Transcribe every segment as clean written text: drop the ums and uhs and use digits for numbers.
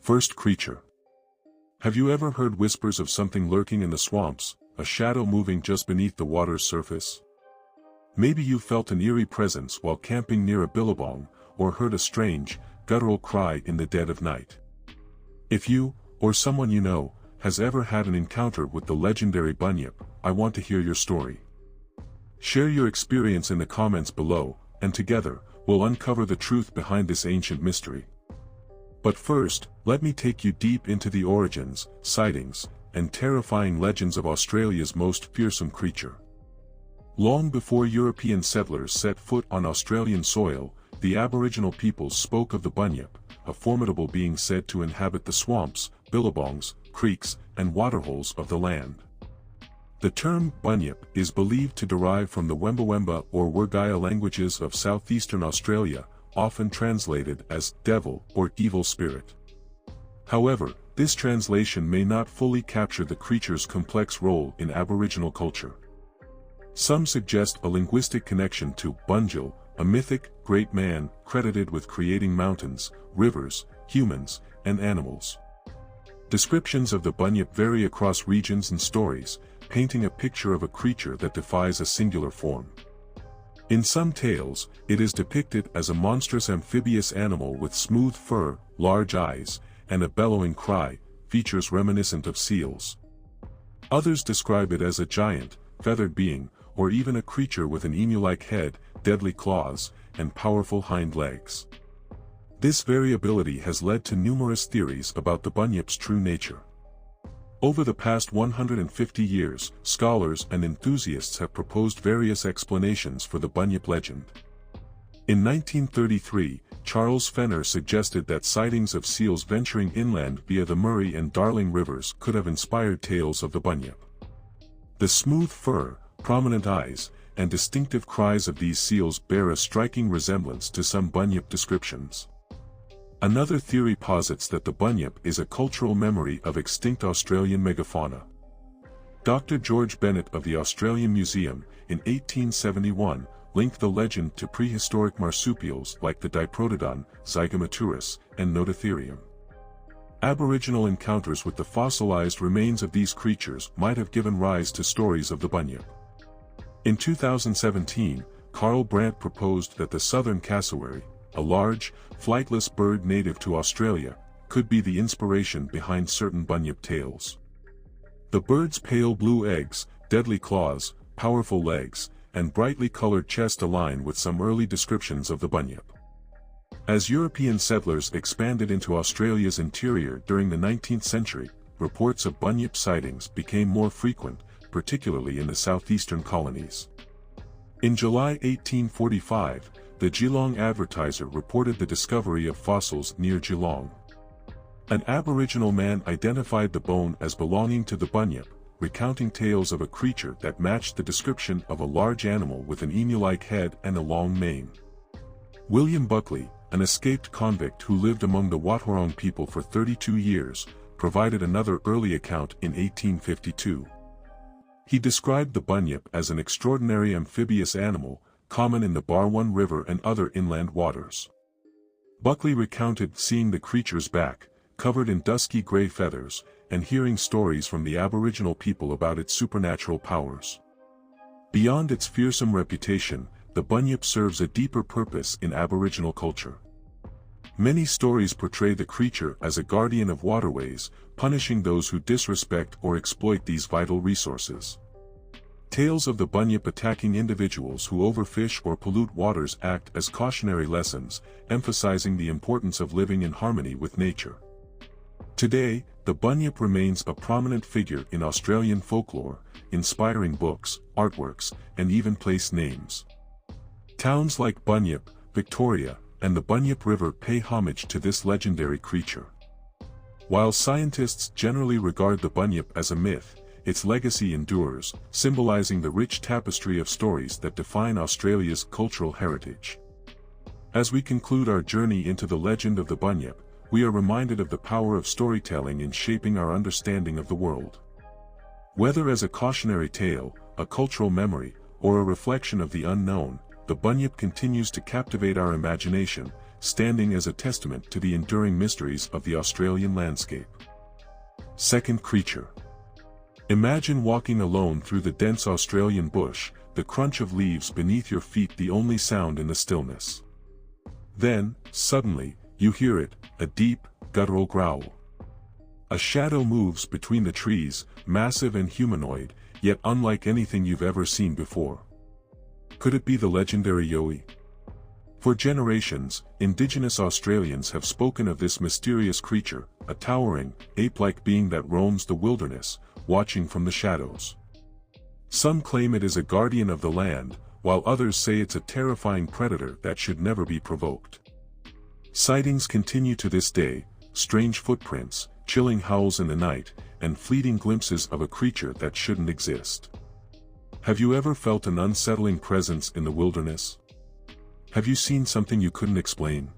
First creature. Have you ever heard whispers of something lurking in the swamps, a shadow moving just beneath the water's surface? Maybe you felt an eerie presence while camping near a billabong, or heard a strange, guttural cry in the dead of night. If you, or someone you know, has ever had an encounter with the legendary Bunyip, I want to hear your story. Share your experience in the comments below, and together, we'll uncover the truth behind this ancient mystery. But first, let me take you deep into the origins, sightings, and terrifying legends of Australia's most fearsome creature. Long before European settlers set foot on Australian soil, the Aboriginal peoples spoke of the Bunyip, a formidable being said to inhabit the swamps, billabongs, creeks, and waterholes of the land. The term Bunyip is believed to derive from the Wemba or Wergaya languages of southeastern Australia, often translated as devil or evil spirit. However, this translation may not fully capture the creature's complex role in Aboriginal culture. Some suggest a linguistic connection to Bunjil, a mythic, great man, credited with creating mountains, rivers, humans, and animals. Descriptions of the Bunyip vary across regions and stories, painting a picture of a creature that defies a singular form. In some tales, it is depicted as a monstrous amphibious animal with smooth fur, large eyes, and a bellowing cry, features reminiscent of seals. Others describe it as a giant, feathered being, or even a creature with an emu-like head, deadly claws, and powerful hind legs. This variability has led to numerous theories about the Bunyip's true nature. Over the past 150 years, scholars and enthusiasts have proposed various explanations for the Bunyip legend. In 1933, Charles Fenner suggested that sightings of seals venturing inland via the Murray and Darling rivers could have inspired tales of the Bunyip. The smooth fur, prominent eyes, and distinctive cries of these seals bear a striking resemblance to some Bunyip descriptions. Another theory posits that the Bunyip is a cultural memory of extinct Australian megafauna. Dr. George Bennett of the Australian Museum, in 1871, linked the legend to prehistoric marsupials like the Diprotodon, Zygomaturus, and Nototherium. Aboriginal encounters with the fossilized remains of these creatures might have given rise to stories of the Bunyip. In 2017, Carl Brandt proposed that the southern cassowary, a large, flightless bird native to Australia, could be the inspiration behind certain Bunyip tales. The bird's pale blue eggs, deadly claws, powerful legs, and brightly colored chest align with some early descriptions of the Bunyip. As European settlers expanded into Australia's interior during the 19th century, reports of Bunyip sightings became more frequent, particularly in the southeastern colonies. In July 1845, the Geelong Advertiser reported the discovery of fossils near Geelong. An Aboriginal man identified the bone as belonging to the Bunyip, recounting tales of a creature that matched the description of a large animal with an emu-like head and a long mane. William Buckley, an escaped convict who lived among the Wathaurong people for 32 years, provided another early account in 1852. He described the Bunyip as an extraordinary amphibious animal, common in the Barwon River and other inland waters. Buckley recounted seeing the creature's back, covered in dusky gray feathers, and hearing stories from the Aboriginal people about its supernatural powers. Beyond its fearsome reputation, the Bunyip serves a deeper purpose in Aboriginal culture. Many stories portray the creature as a guardian of waterways, punishing those who disrespect or exploit these vital resources. Tales of the Bunyip attacking individuals who overfish or pollute waters act as cautionary lessons, emphasizing the importance of living in harmony with nature. Today, the Bunyip remains a prominent figure in Australian folklore, inspiring books, artworks, and even place names. Towns like Bunyip, Victoria, and the Bunyip River pay homage to this legendary creature. While scientists generally regard the Bunyip as a myth, its legacy endures, symbolizing the rich tapestry of stories that define Australia's cultural heritage. As we conclude our journey into the legend of the Bunyip, we are reminded of the power of storytelling in shaping our understanding of the world. Whether as a cautionary tale, a cultural memory, or a reflection of the unknown, the Bunyip continues to captivate our imagination, standing as a testament to the enduring mysteries of the Australian landscape. Second creature. Imagine walking alone through the dense Australian bush, the crunch of leaves beneath your feet the only sound in the stillness. Then, suddenly, you hear it, a deep, guttural growl. A shadow moves between the trees, massive and humanoid, yet unlike anything you've ever seen before. Could it be the legendary Yowie? For generations, Indigenous Australians have spoken of this mysterious creature, a towering, ape-like being that roams the wilderness, watching from the shadows. Some claim it is a guardian of the land, while others say it's a terrifying predator that should never be provoked. Sightings continue to this day, strange footprints, chilling howls in the night, and fleeting glimpses of a creature that shouldn't exist. Have you ever felt an unsettling presence in the wilderness? Have you seen something you couldn't explain?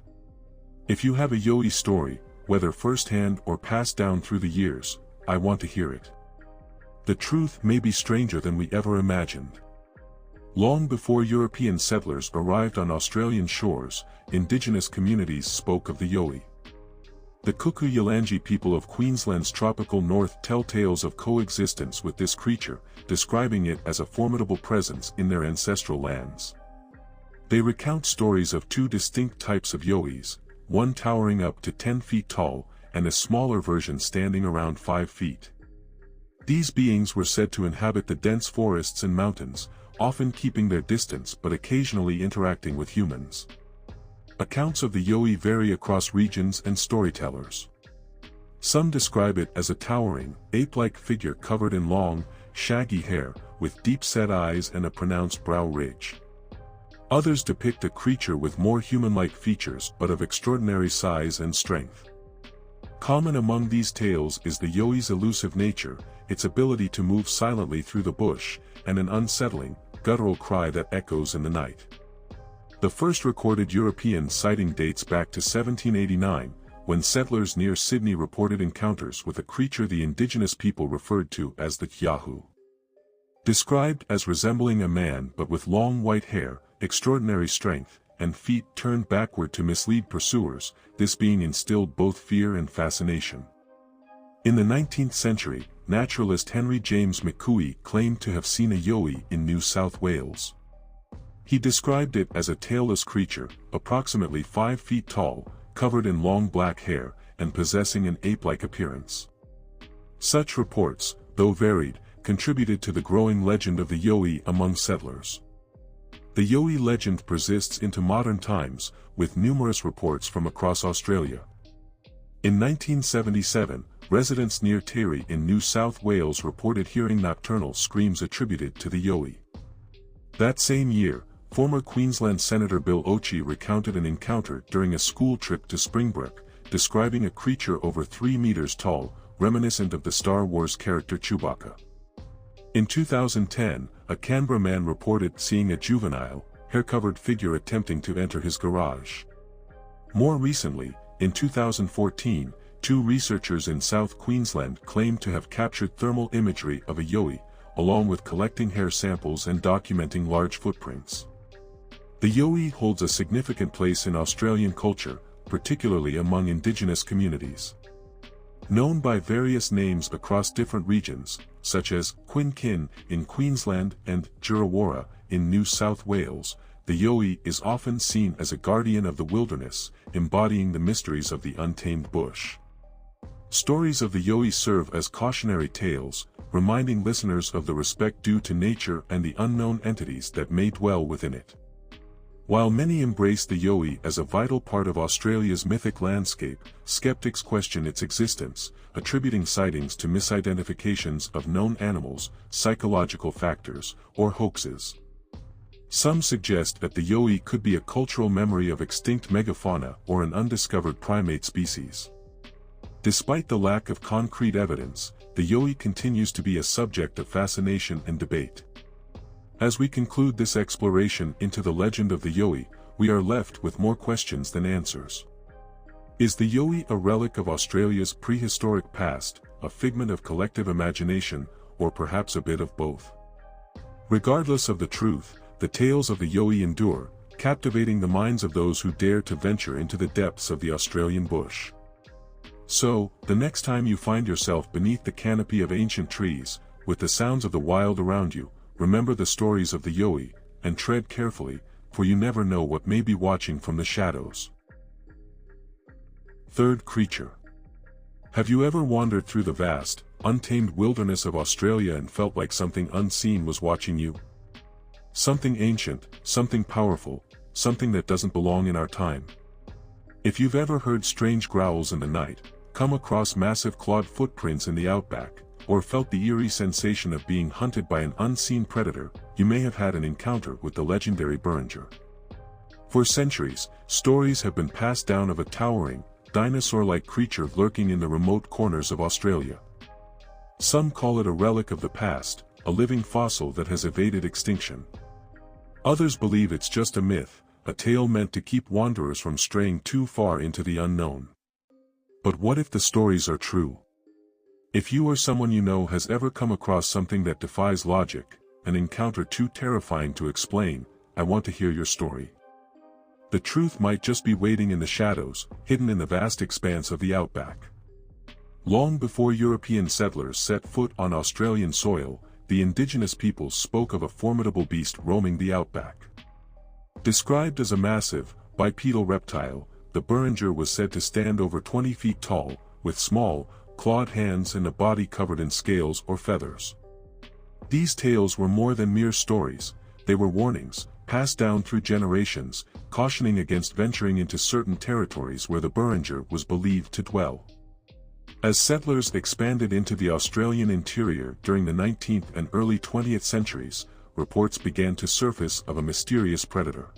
If you have a Yowie story, whether firsthand or passed down through the years, I want to hear it. The truth may be stranger than we ever imagined. Long before European settlers arrived on Australian shores, Indigenous communities spoke of the Yowie. The Kuku-Yalanji people of Queensland's tropical north tell tales of coexistence with this creature, describing it as a formidable presence in their ancestral lands. They recount stories of two distinct types of Yowies, one towering up to 10 feet tall, and a smaller version standing around 5 feet. These beings were said to inhabit the dense forests and mountains, often keeping their distance but occasionally interacting with humans. Accounts of the Yowie vary across regions and storytellers. Some describe it as a towering, ape-like figure covered in long, shaggy hair, with deep-set eyes and a pronounced brow ridge. Others depict a creature with more human-like features but of extraordinary size and strength. Common among these tales is the Yowie's elusive nature, its ability to move silently through the bush, and an unsettling, guttural cry that echoes in the night. The first recorded European sighting dates back to 1789, when settlers near Sydney reported encounters with a creature the Indigenous people referred to as the Yahoo. Described as resembling a man but with long white hair, extraordinary strength, and feet turned backward to mislead pursuers, this being instilled both fear and fascination. In the 19th century, naturalist Henry James McCooey claimed to have seen a Yowie in New South Wales. He described it as a tailless creature, approximately 5 feet tall, covered in long black hair, and possessing an ape-like appearance. Such reports, though varied, contributed to the growing legend of the Yowie among settlers. The Yowie legend persists into modern times, with numerous reports from across Australia. In 1977, residents near Terry in New South Wales reported hearing nocturnal screams attributed to the Yowie. That same year, former Queensland Senator Bill Ochie recounted an encounter during a school trip to Springbrook, describing a creature over 3 meters tall, reminiscent of the Star Wars character Chewbacca. In 2010, a Canberra man reported seeing a juvenile, hair-covered figure attempting to enter his garage. More recently, in 2014, 2 researchers in South Queensland claimed to have captured thermal imagery of a Yowie, along with collecting hair samples and documenting large footprints. The Yowie holds a significant place in Australian culture, particularly among Indigenous communities. Known by various names across different regions, such as Quin Kin in Queensland and Jurawarra in New South Wales, the Yowie is often seen as a guardian of the wilderness, embodying the mysteries of the untamed bush. Stories of the Yowie serve as cautionary tales, reminding listeners of the respect due to nature and the unknown entities that may dwell within it. While many embrace the Yowie as a vital part of Australia's mythic landscape, skeptics question its existence, attributing sightings to misidentifications of known animals, psychological factors, or hoaxes. Some suggest that the Yowie could be a cultural memory of extinct megafauna or an undiscovered primate species. Despite the lack of concrete evidence, the Yowie continues to be a subject of fascination and debate. As we conclude this exploration into the legend of the Yowie, we are left with more questions than answers. Is the Yowie a relic of Australia's prehistoric past, a figment of collective imagination, or perhaps a bit of both? Regardless of the truth, the tales of the Yowie endure, captivating the minds of those who dare to venture into the depths of the Australian bush. So, the next time you find yourself beneath the canopy of ancient trees, with the sounds of the wild around you, remember the stories of the Yowie, and tread carefully, for you never know what may be watching from the shadows. Third creature. Have you ever wandered through the vast, untamed wilderness of Australia and felt like something unseen was watching you? Something ancient, something powerful, something that doesn't belong in our time. If you've ever heard strange growls in the night, come across massive clawed footprints in the outback, or felt the eerie sensation of being hunted by an unseen predator, you may have had an encounter with the legendary Burrunjor. For centuries, stories have been passed down of a towering, dinosaur-like creature lurking in the remote corners of Australia. Some call it a relic of the past, a living fossil that has evaded extinction. Others believe it's just a myth, a tale meant to keep wanderers from straying too far into the unknown. But what if the stories are true? If you or someone you know has ever come across something that defies logic, an encounter too terrifying to explain, I want to hear your story. The truth might just be waiting in the shadows, hidden in the vast expanse of the outback. Long before European settlers set foot on Australian soil, the indigenous peoples spoke of a formidable beast roaming the outback. Described as a massive, bipedal reptile, the Burrunjor was said to stand over 20 feet tall, with small, clawed hands and a body covered in scales or feathers. These tales were more than mere stories, they were warnings, passed down through generations, cautioning against venturing into certain territories where the Burrunjor was believed to dwell. As settlers expanded into the Australian interior during the 19th and early 20th centuries, reports began to surface of a mysterious predator.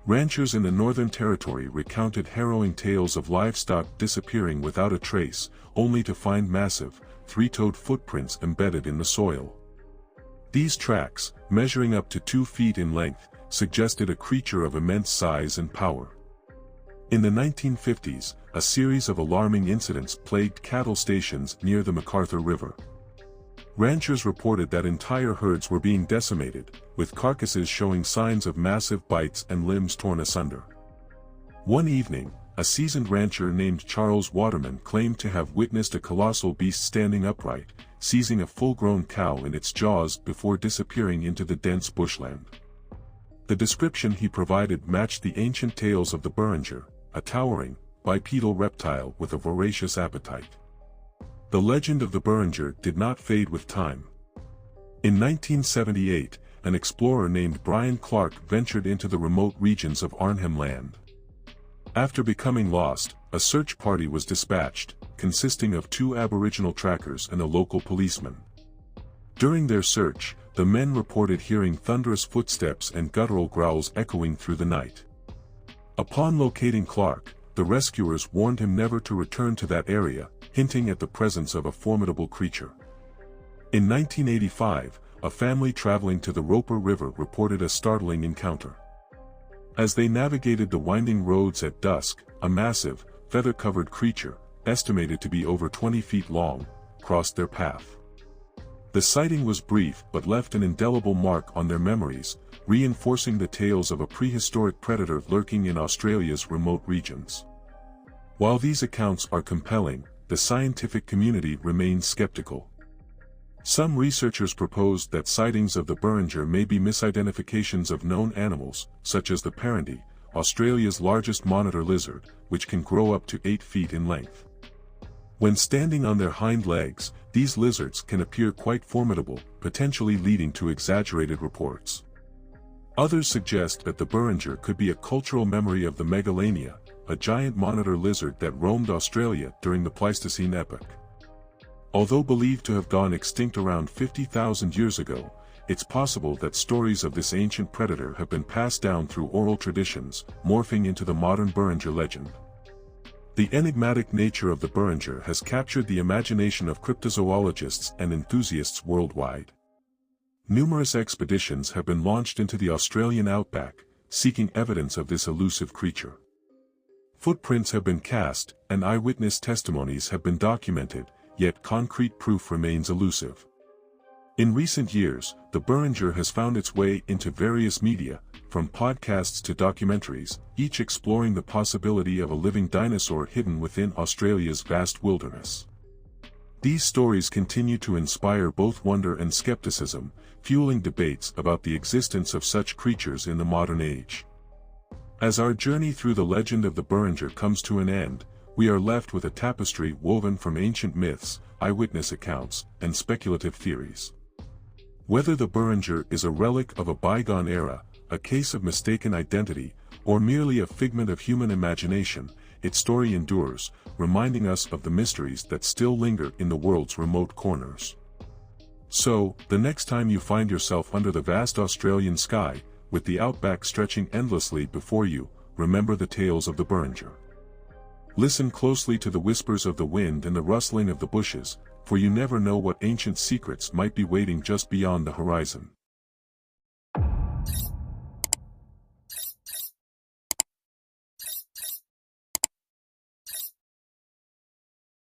Ranchers in the Northern Territory recounted harrowing tales of livestock disappearing without a trace, only to find massive, three-toed footprints embedded in the soil. These tracks, measuring up to 2 feet in length, suggested a creature of immense size and power. In the 1950s, a series of alarming incidents plagued cattle stations near the MacArthur River. Ranchers reported that entire herds were being decimated, with carcasses showing signs of massive bites and limbs torn asunder. One evening, a seasoned rancher named Charles Waterman claimed to have witnessed a colossal beast standing upright, seizing a full-grown cow in its jaws before disappearing into the dense bushland. The description he provided matched the ancient tales of the Burrunjor, a towering, bipedal reptile with a voracious appetite. The legend of the Burrunjor did not fade with time. In 1978, an explorer named Brian Clark ventured into the remote regions of Arnhem Land. After becoming lost, a search party was dispatched, consisting of 2 Aboriginal trackers and a local policeman. During their search, the men reported hearing thunderous footsteps and guttural growls echoing through the night. Upon locating Clark, the rescuers warned him never to return to that area, hinting at the presence of a formidable creature. In 1985, a family traveling to the Roper River reported a startling encounter. As they navigated the winding roads at dusk, a massive, feather-covered creature, estimated to be over 20 feet long, crossed their path. The sighting was brief but left an indelible mark on their memories, reinforcing the tales of a prehistoric predator lurking in Australia's remote regions. While these accounts are compelling, the scientific community remains skeptical. Some researchers proposed that sightings of the Burrunjor may be misidentifications of known animals, such as the paranti, Australia's largest monitor lizard, which can grow up to 8 feet in length. When standing on their hind legs, these lizards can appear quite formidable, potentially leading to exaggerated reports. Others suggest that the Burrunjor could be a cultural memory of the megalania, a giant monitor lizard that roamed Australia during the Pleistocene epoch. Although believed to have gone extinct around 50,000 years ago, it's possible that stories of this ancient predator have been passed down through oral traditions, morphing into the modern Burrunjor legend. The enigmatic nature of the Burrunjor has captured the imagination of cryptozoologists and enthusiasts worldwide. Numerous expeditions have been launched into the Australian outback, seeking evidence of this elusive creature. Footprints have been cast, and eyewitness testimonies have been documented, yet concrete proof remains elusive. In recent years, the Burrunjor has found its way into various media, from podcasts to documentaries, each exploring the possibility of a living dinosaur hidden within Australia's vast wilderness. These stories continue to inspire both wonder and skepticism, fueling debates about the existence of such creatures in the modern age. As our journey through the legend of the Burrunjor comes to an end, we are left with a tapestry woven from ancient myths, eyewitness accounts, and speculative theories. Whether the Burrunjor is a relic of a bygone era, a case of mistaken identity, or merely a figment of human imagination, its story endures, reminding us of the mysteries that still linger in the world's remote corners. So, the next time you find yourself under the vast Australian sky, with the outback stretching endlessly before you, remember the tales of the Burrunjor. Listen closely to the whispers of the wind and the rustling of the bushes, for you never know what ancient secrets might be waiting just beyond the horizon.